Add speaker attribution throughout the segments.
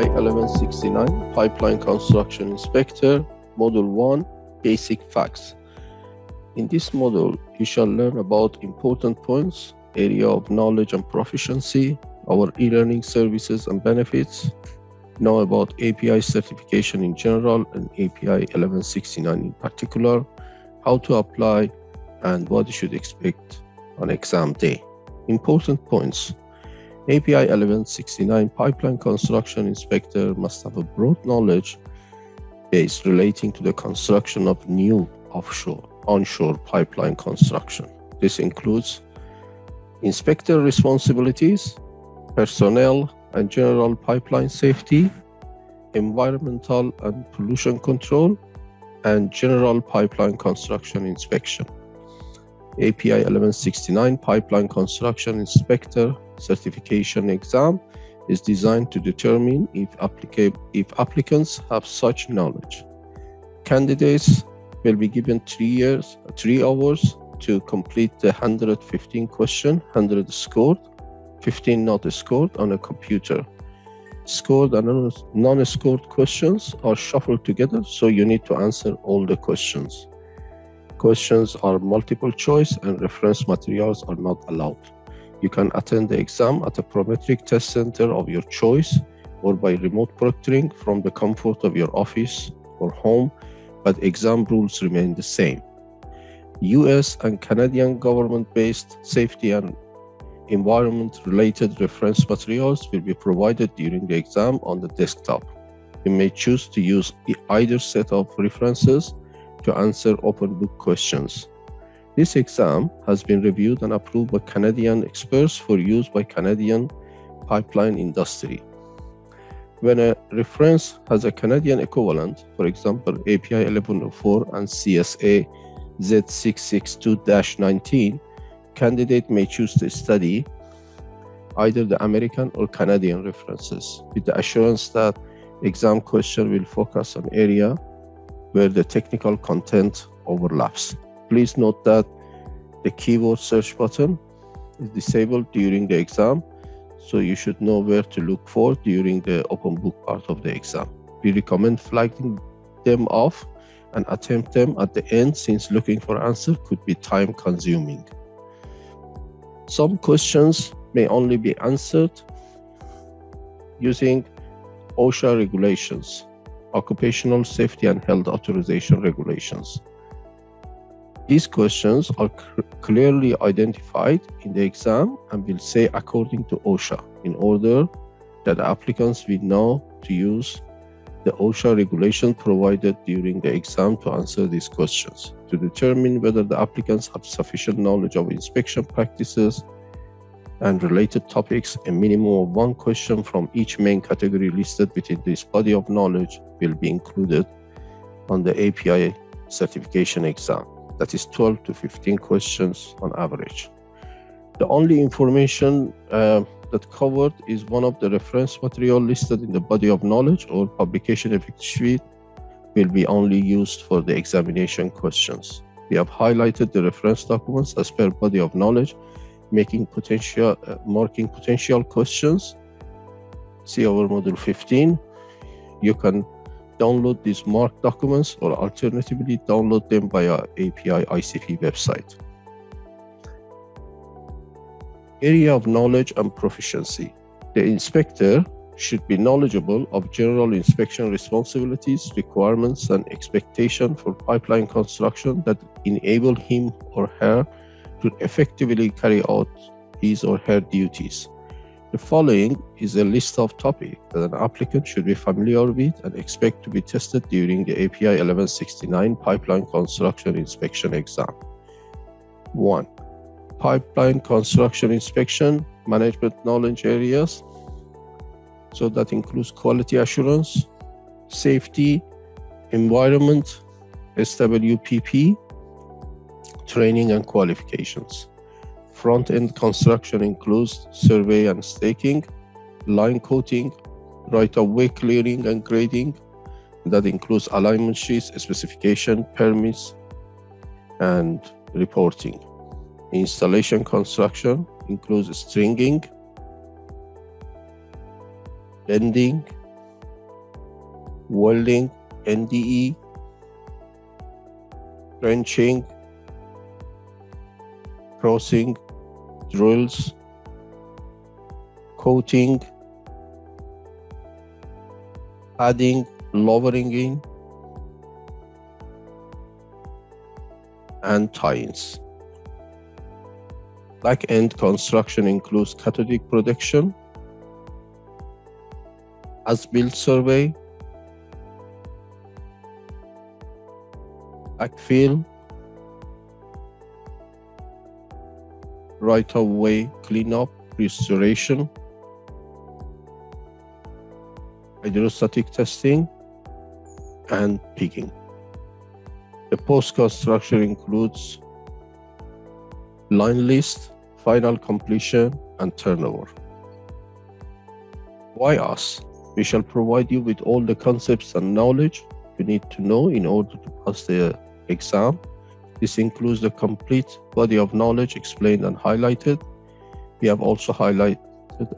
Speaker 1: API 1169 Pipeline Construction Inspector, Module 1, Basic Facts. In this module, you shall learn about important points, area of knowledge and proficiency, our e-learning services and benefits, know about API certification in general and API 1169 in particular, how to apply, and what you should expect on exam day. Important points. API 1169 Pipeline Construction Inspector must have a broad knowledge base relating to the construction of new offshore, onshore pipeline construction. This includes inspector responsibilities, personnel and general pipeline safety, environmental and pollution control, and general pipeline construction inspection. API 1169 Pipeline Construction Inspector Certification Exam is designed to determine if applicants have such knowledge. Candidates will be given 3 hours to complete the 115 question, 100 scored, 15 not scored on a computer. Scored and non-scored questions are shuffled together, so you need to answer all the questions. Questions are multiple choice and reference materials are not allowed. You can attend the exam at a Prometric test center of your choice or by remote proctoring from the comfort of your office or home, but exam rules remain the same. US and Canadian government-based safety and environment-related reference materials will be provided during the exam on the desktop. You may choose to use either set of references to answer open book questions. This exam has been reviewed and approved by Canadian experts for use by Canadian pipeline industry. When a reference has a Canadian equivalent, for example, API 1104 and CSA Z662-19, candidate may choose to study either the American or Canadian references, with the assurance that exam question will focus on area where the technical content overlaps. Please note that the keyword search button is disabled during the exam, so you should know where to look for during the open book part of the exam. We recommend flagging them off and attempt them at the end, since looking for answer could be time consuming. Some questions may only be answered using OSHA regulations, Occupational Safety and Health Authorization Regulations. These questions are clearly identified in the exam and will say according to OSHA, in order that applicants will know to use the OSHA regulation provided during the exam to answer these questions. To determine whether the applicants have sufficient knowledge of inspection practices and related topics, a minimum of 1 question from each main category listed within this body of knowledge will be included on the API certification exam. That is 12 to 15 questions on average. The only information that covered is one of the reference material listed in the body of knowledge or publication effect sheet will be only used for the examination questions. We have highlighted the reference documents as per body of knowledge, marking potential questions. See our module 15. You can download these marked documents or alternatively download them via API ICP website. Area of knowledge and proficiency. The inspector should be knowledgeable of general inspection responsibilities, requirements, and expectations for pipeline construction that enable him or her to effectively carry out his or her duties. The following is a list of topics that an applicant should be familiar with and expect to be tested during the API 1169 Pipeline Construction Inspection Exam. 1. Pipeline Construction Inspection Management Knowledge Areas. So that includes quality assurance, safety, environment, SWPP, training and qualifications. Front-end construction includes survey and staking, line coating, right-of-way clearing and grading. That includes alignment sheets, specification, permits, and reporting. Installation construction includes stringing, bending, welding, NDE, trenching, crossing, drills, coating, adding, lowering in, and tie-ins. Back-end construction includes cathodic protection, as-built survey, backfill, right-of-way cleanup, restoration, hydrostatic testing, and pigging. The post-construction includes line list, final completion, and turnover. Why us? We shall provide you with all the concepts and knowledge you need to know in order to pass the exam. This includes the complete body of knowledge explained and highlighted. We have also highlighted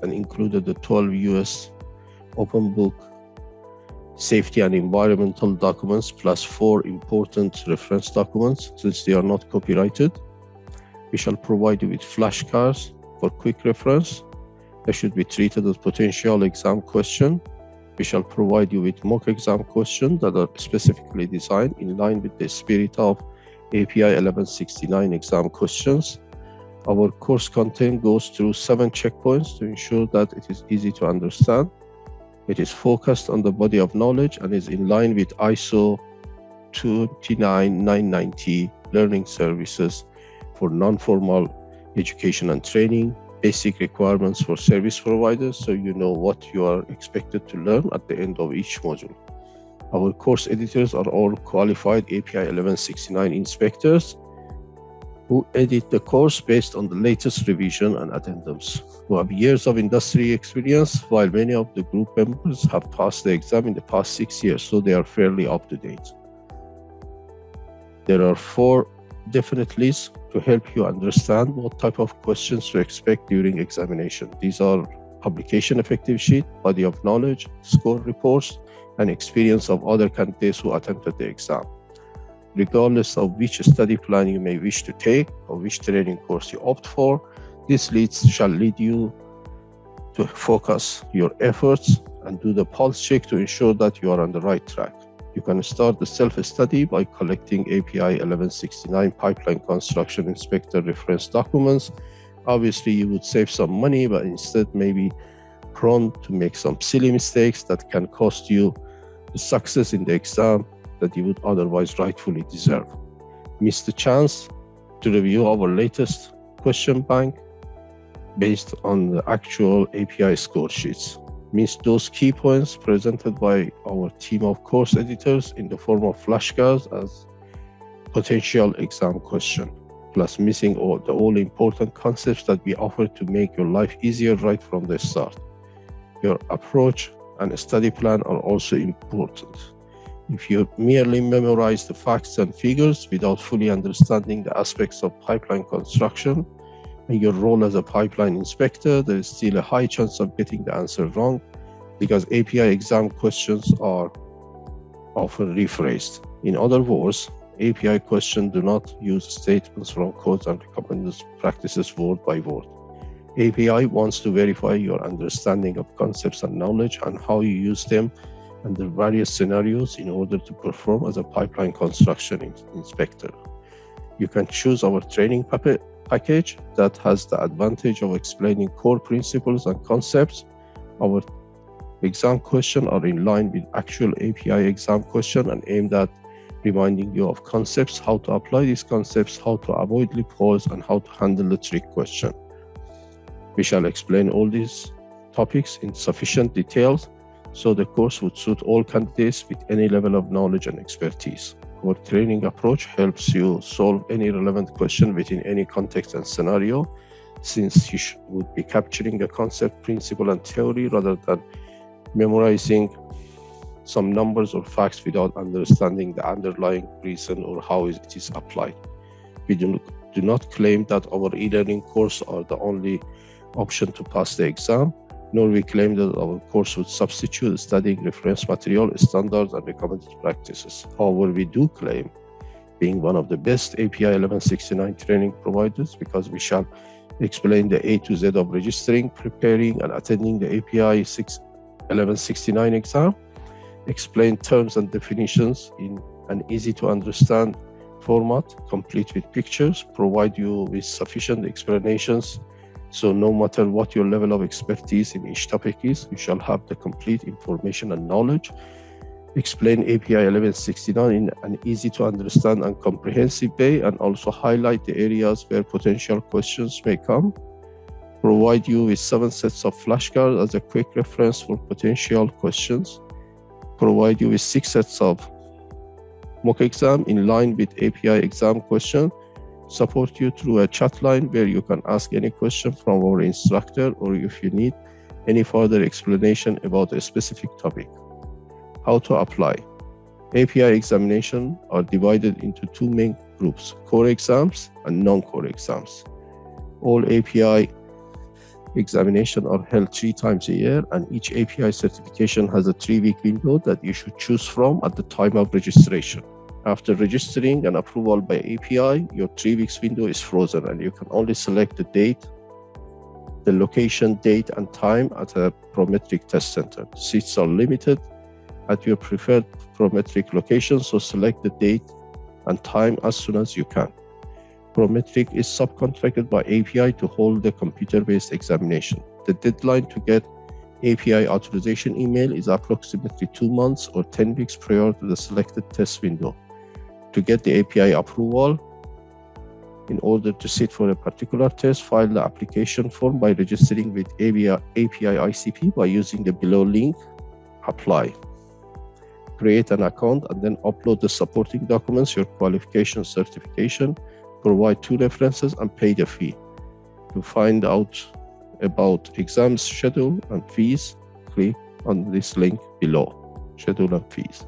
Speaker 1: and included the 12 US open book safety and environmental documents plus 4 important reference documents since they are not copyrighted. We shall provide you with flashcards for quick reference. They should be treated as potential exam question. We shall provide you with mock exam questions that are specifically designed in line with the spirit of API 1169 exam questions. Our course content goes through 7 checkpoints to ensure that it is easy to understand. It is focused on the body of knowledge and is in line with ISO 29990 learning services for non-formal education and training, basic requirements for service providers so you know what you are expected to learn at the end of each module. Our course editors are all qualified API 1169 inspectors who edit the course based on the latest revision and addendums, who have years of industry experience, while many of the group members have passed the exam in the past 6 years, so they are fairly up to date. There are 4 definite lists to help you understand what type of questions to expect during examination. These are publication effective sheet, body of knowledge, score reports, and experience of other candidates who attempted the exam. Regardless of which study plan you may wish to take or which training course you opt for, this list shall lead you to focus your efforts and do the pulse check to ensure that you are on the right track. You can start the self-study by collecting API 1169 Pipeline Construction Inspector reference documents. Obviously, you would save some money, but instead may be prone to make some silly mistakes that can cost you the success in the exam that you would otherwise rightfully deserve. Miss the chance to review our latest question bank based on the actual API score sheets. Miss those key points presented by our team of course editors in the form of flashcards as potential exam question, plus missing all the all-important concepts that we offer to make your life easier right from the start. Your approach and study plan are also important. If you merely memorize the facts and figures without fully understanding the aspects of pipeline construction and your role as a pipeline inspector, there is still a high chance of getting the answer wrong because API exam questions are often rephrased. In other words, API questions do not use statements from codes and recommended practices word by word. API wants to verify your understanding of concepts and knowledge and how you use them under various scenarios in order to perform as a pipeline construction inspector. You can choose our training package that has the advantage of explaining core principles and concepts. Our exam questions are in line with actual API exam questions and aimed at reminding you of concepts, how to apply these concepts, how to avoid loopholes, and how to handle the trick question. We shall explain all these topics in sufficient detail so the course would suit all candidates with any level of knowledge and expertise. Our training approach helps you solve any relevant question within any context and scenario, since you would be capturing a concept, principle, and theory rather than memorizing some numbers or facts without understanding the underlying reason or how it is applied. We do not claim that our e-learning course are the only option to pass the exam. nor we claim that our course would substitute studying reference material, standards, and recommended practices. However, we do claim being one of the best API 1169 training providers because we shall explain the A to Z of registering, preparing, and attending the API 1169 exam, explain terms and definitions in an easy-to-understand format, complete with pictures, provide you with sufficient explanations, so no matter what your level of expertise in each topic is, you shall have the complete information and knowledge, explain API 1169 in an easy-to-understand and comprehensive way, and also highlight the areas where potential questions may come, provide you with 7 sets of flashcards as a quick reference for potential questions, provide you with 6 sets of mock exam in line with API exam question, support you through a chat line where you can ask any question from our instructor, or if you need any further explanation about a specific topic. How to apply. API examination are divided into 2 main groups, core exams and non-core exams. All API examinations are held 3 times a year, and each API certification has a 3-week window that you should choose from at the time of registration. After registering and approval by API, your 3 weeks window is frozen and you can only select the date, the location, date, and time at a Prometric test center. Seats are limited at your preferred Prometric location, so select the date and time as soon as you can. Prometric is subcontracted by API to hold the computer-based examination. The deadline to get API authorization email is approximately 2 months or 10 weeks prior to the selected test window. To get the API approval, in order to sit for a particular test, file the application form by registering with API ICP by using the below link, apply. Create an account and then upload the supporting documents, your qualification certification, provide 2 references and pay the fee. To find out about exam schedule and fees, click on this link below, schedule and fees.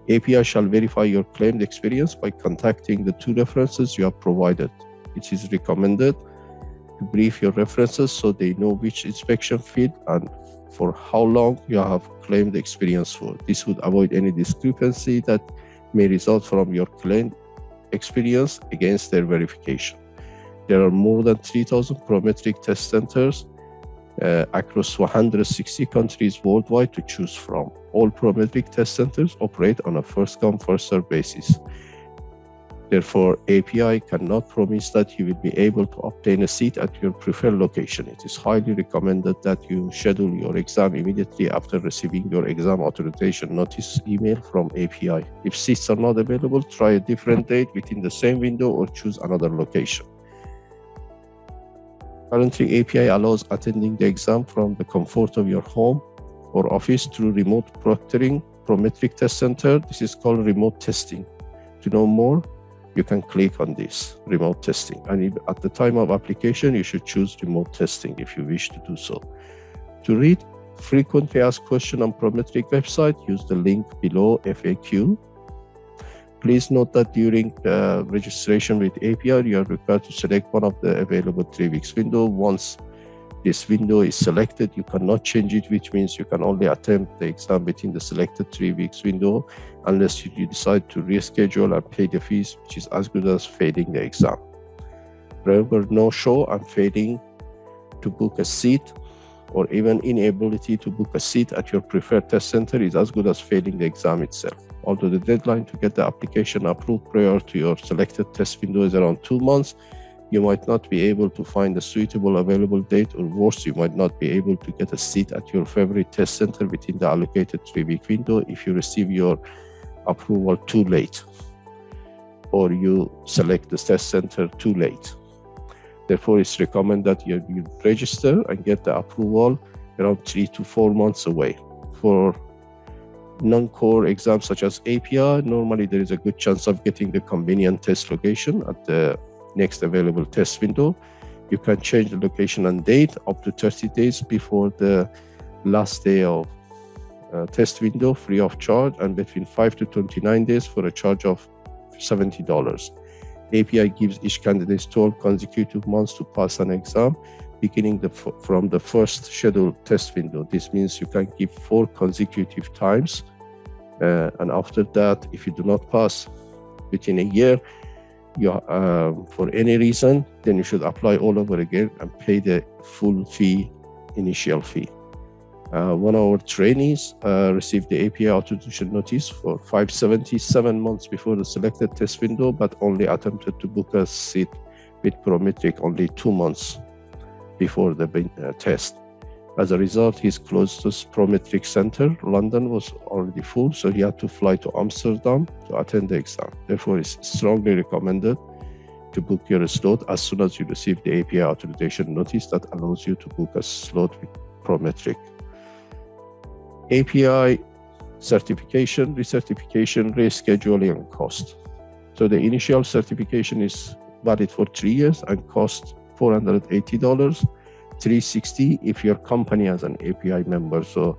Speaker 1: API shall verify your claimed experience by contacting the 2 references you have provided. It is recommended to brief your references so they know which inspection field and for how long you have claimed experience for. This would avoid any discrepancy that may result from your claimed experience against their verification. There are more than 3,000 Prometric test centers across 160 countries worldwide to choose from. All Prometric test centers operate on a first-come, first-served basis. Therefore, API cannot promise that you will be able to obtain a seat at your preferred location. It is highly recommended that you schedule your exam immediately after receiving your exam authorization notice email from API. If seats are not available, try a different date within the same window or choose another location. Currently, API allows attending the exam from the comfort of your home or office through remote proctoring, Prometric test center. This is called remote testing. To know more, you can click on this, remote testing. And at the time of application, you should choose remote testing if you wish to do so. To read frequently asked questions on Prometric website, use the link below, FAQ. Please note that during registration with API, you are required to select one of the available 3 weeks window. Once this window is selected, you cannot change it, which means you can only attempt the exam within the selected 3 weeks window unless you decide to reschedule and pay the fees, which is as good as failing the exam. Remember, no-show and failing to book a seat or even inability to book a seat at your preferred test center is as good as failing the exam itself. Although the deadline to get the application approved prior to your selected test window is around 2 months, you might not be able to find a suitable available date, or worse, you might not be able to get a seat at your favorite test center within the allocated 3-week window if you receive your approval too late, or you select the test center too late. Therefore, it's recommended that you register and get the approval around 3 to 4 months away. For non-core exams such as API, normally there is a good chance of getting the convenient test location at the next available test window. You can change the location and date up to 30 days before the last day of test window, free of charge, and between 5 to 29 days for a charge of $70. API gives each candidate 12 consecutive months to pass an exam beginning from the first scheduled test window. This means you can give 4 consecutive times, and after that, if you do not pass within a year, for any reason, then you should apply all over again and pay the full fee, initial fee. One of our trainees received the API authorization notice for 577 months before the selected test window, but only attempted to book a seat with Prometric only 2 months before the test. As a result, his closest Prometric center, London, was already full, so he had to fly to Amsterdam to attend the exam. Therefore, it's strongly recommended to book your slot as soon as you receive the API authorization notice that allows you to book a slot with Prometric. API certification, recertification, rescheduling, and cost. So the initial certification is valid for 3 years and costs $480, $360 if your company has an API member. So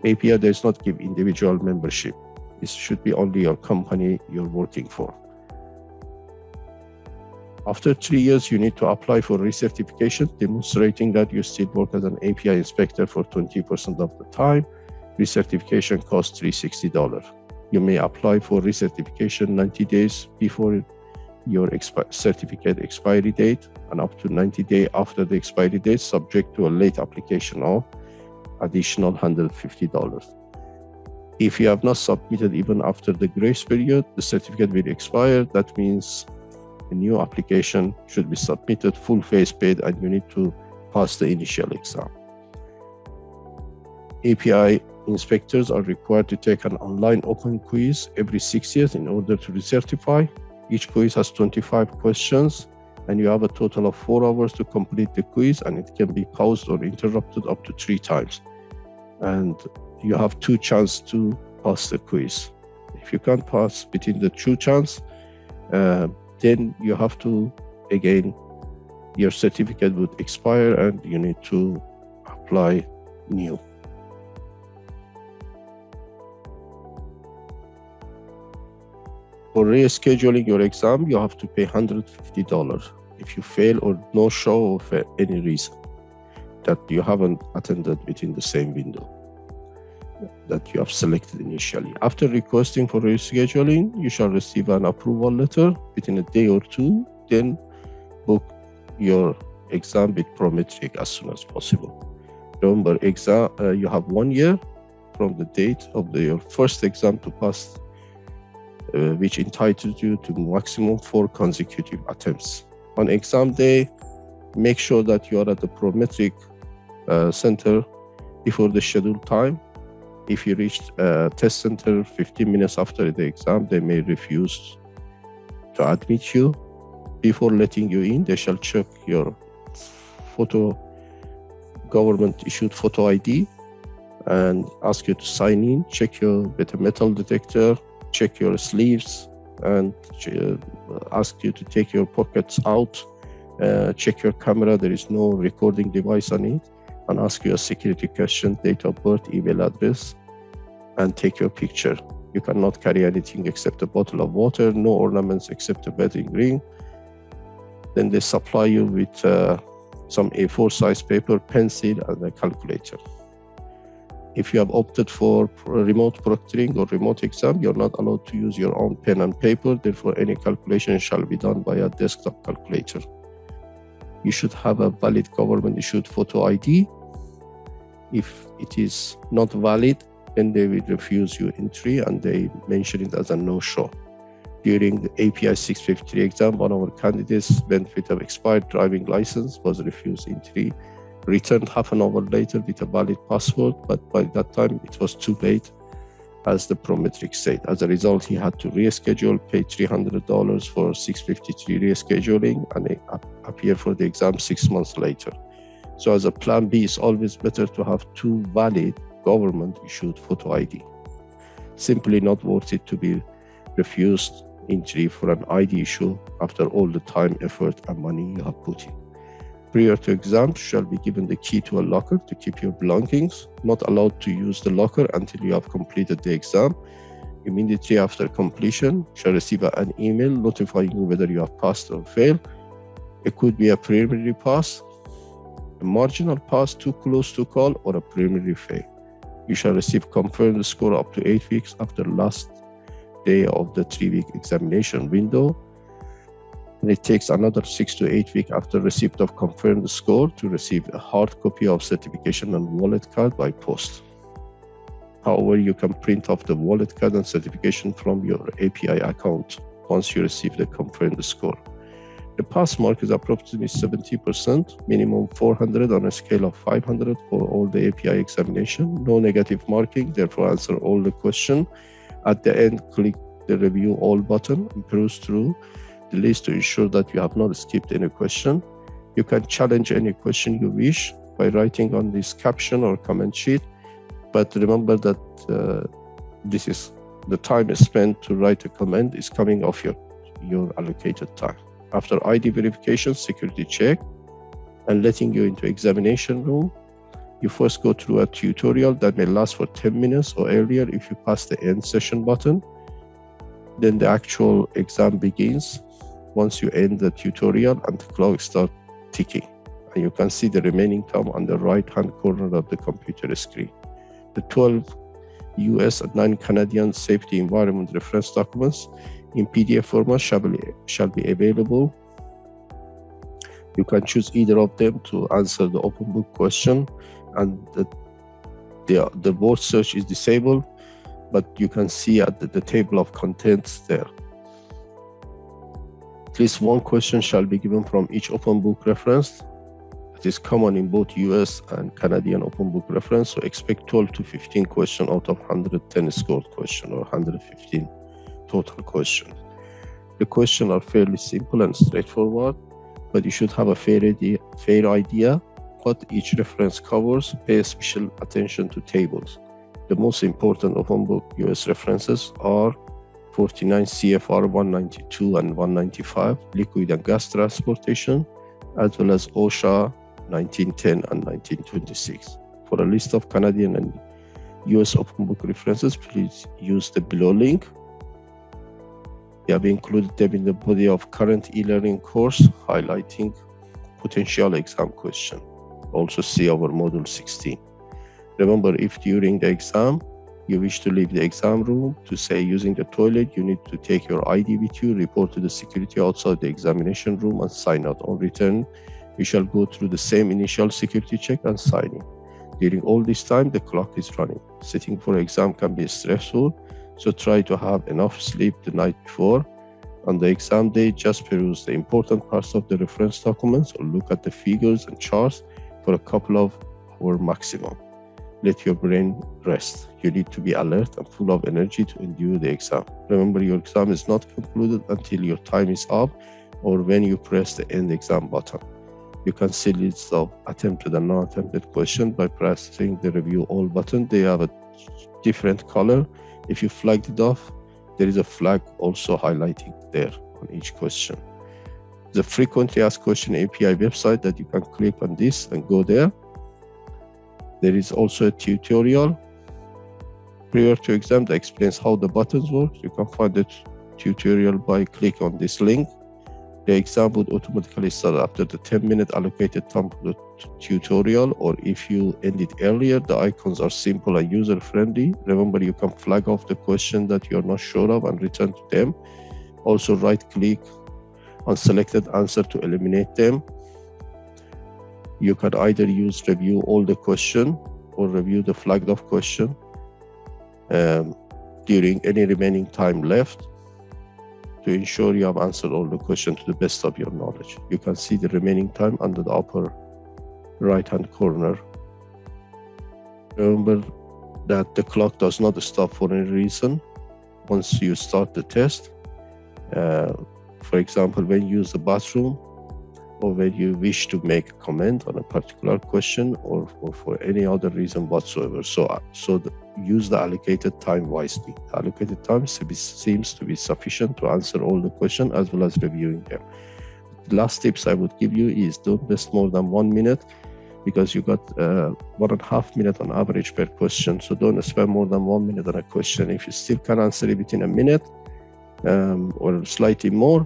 Speaker 1: API does not give individual membership. It should be only your company you're working for. After 3 years, you need to apply for recertification, demonstrating that you still work as an API inspector for 20% of the time. Recertification costs $360. You may apply for recertification 90 days before your certificate expiry date and up to 90 days after the expiry date, subject to a late application of additional $150. If you have not submitted even after the grace period, the certificate will expire. That means a new application should be submitted, full fees paid, and you need to pass the initial exam. API inspectors are required to take an online open quiz every 6 years in order to recertify. Each quiz has 25 questions, and you have a total of 4 hours to complete the quiz, and it can be paused or interrupted up to 3 times. And you have 2 chances to pass the quiz. If you can't pass between the 2 chances, then you have to, again, your certificate would expire and you need to apply new. For rescheduling your exam, you have to pay $150 if you fail or no show for any reason that you haven't attended within the same window that you have selected initially. After requesting for rescheduling, you shall receive an approval letter within a day or 2, then book your exam with Prometric as soon as possible. Remember, you have 1 year from the date of your first exam to pass, which entitles you to maximum 4 consecutive attempts. On exam day, make sure that you are at the Prometric center before the scheduled time. If you reach test center 15 minutes after the exam, they may refuse to admit you. Before letting you in, they shall check your government-issued photo ID and ask you to sign in, check with a metal detector, check your sleeves, and ask you to take your pockets out, check your camera, there is no recording device on it, and ask you a security question, date of birth, email address, and take your picture. You cannot carry anything except a bottle of water, no ornaments except a wedding ring. Then they supply you with some A4 size paper, pencil, and a calculator. If you have opted for remote proctoring or remote exam, you're not allowed to use your own pen and paper. Therefore, any calculation shall be done by a desktop calculator. You should have a valid government-issued photo ID. If it is not valid, then they will refuse you entry and they mention it as a no-show. During the API 653 exam, one of our candidates went with an expired driving license, was refused entry, returned half an hour later with a valid passport, but by that time it was too late, as the Prometric said. As a result, he had to reschedule, pay $300 for 653 rescheduling, and appear for the exam 6 months later. So as a plan B, it's always better to have 2 valid government-issued photo ID. Simply not worth it to be refused entry for an ID issue after all the time, effort, and money you have put in. Prior to exam, shall be given the key to a locker to keep your belongings. Not allowed to use the locker until you have completed the exam. Immediately after completion, shall receive an email notifying you whether you have passed or failed. It could be a preliminary pass, a marginal pass too close to call, or a preliminary fail. You shall receive confirmed score up to 8 weeks after last day of the 3-week examination window. And it takes another 6 to 8 weeks after receipt of confirmed score to receive a hard copy of certification and wallet card by post. However, you can print off the wallet card and certification from your API account once you receive the confirmed score. The pass mark is approximately 70%, minimum 400 on a scale of 500 for all the API examination. No negative marking, therefore answer all the questions. At the end, click the review all button and peruse through the list to ensure that you have not skipped any question. You can challenge any question you wish by writing on this caption or comment sheet, but remember that this is the time spent to write a comment is coming off your allocated time. After ID verification, security check, and letting you into examination room, you first go through a tutorial that may last for 10 minutes or earlier if you pass the end session button. Then the actual exam begins once you end the tutorial and the clock starts ticking. And you can see the remaining time on the right-hand corner of the computer screen. The 12 US and 9 Canadian safety environment reference documents in PDF format shall be available. You can choose either of them to answer the open book question, and the word search is disabled, but you can see at the table of contents there. At least one question shall be given from each open book reference. It is common in both US and Canadian open book reference, so expect 12 to 15 questions out of 110 scored question or 115 total questions. The questions are fairly simple and straightforward, but you should have a fair idea what each reference covers. Pay special attention to tables. The most important open book US references are 49 CFR 192 and 195, liquid and gas transportation, as well as OSHA 1910 and 1926. For a list of Canadian and US open book references, please use the below link. We have included them in the body of current e-learning course, highlighting potential exam question. Also see our module 16. Remember, if during the exam you wish to leave the exam room to say using the toilet, you need to take your ID with you, report to the security outside the examination room, and sign out. On return, you shall go through the same initial security check and sign in. During all this time, the clock is running. Sitting for exam can be stressful, so try to have enough sleep the night before. On the exam day, just peruse the important parts of the reference documents or look at the figures and charts for a couple of hours maximum. Let your brain rest. You need to be alert and full of energy to endure the exam. Remember, your exam is not concluded until your time is up or when you press the end exam button. You can see lists of attempted and non-attempted questions by pressing the review all button. They have a different color. If you flagged it off, there is a flag also highlighting there on each question. The frequently asked question API website that you can click on this and go there. There is also a tutorial prior to exam that explains how the buttons work. You can find the tutorial by clicking on this link. The exam would automatically start after the 10-minute allocated time for the tutorial, or if you end it earlier, the icons are simple and user-friendly. Remember, you can flag off the question that you're not sure of and return to them. Also, right-click on selected answer to eliminate them. You can either use review all the question or review the flagged off question during any remaining time left to ensure you have answered all the questions to the best of your knowledge. You can see the remaining time under the upper right-hand corner. Remember that the clock does not stop for any reason once you start the test. For example, when you use the bathroom, or when you wish to make a comment on a particular question, or for any other reason whatsoever. So use the allocated time wisely. The allocated time seems to be sufficient to answer all the questions as well as reviewing them. The last tips I would give you is don't waste more than 1 minute, because you got 1.5 minutes on average per question. So don't spend more than 1 minute on a question. If you still can answer it within a minute or slightly more,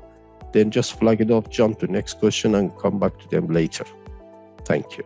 Speaker 1: then just flag it off, jump to the next question and come back to them later. Thank you.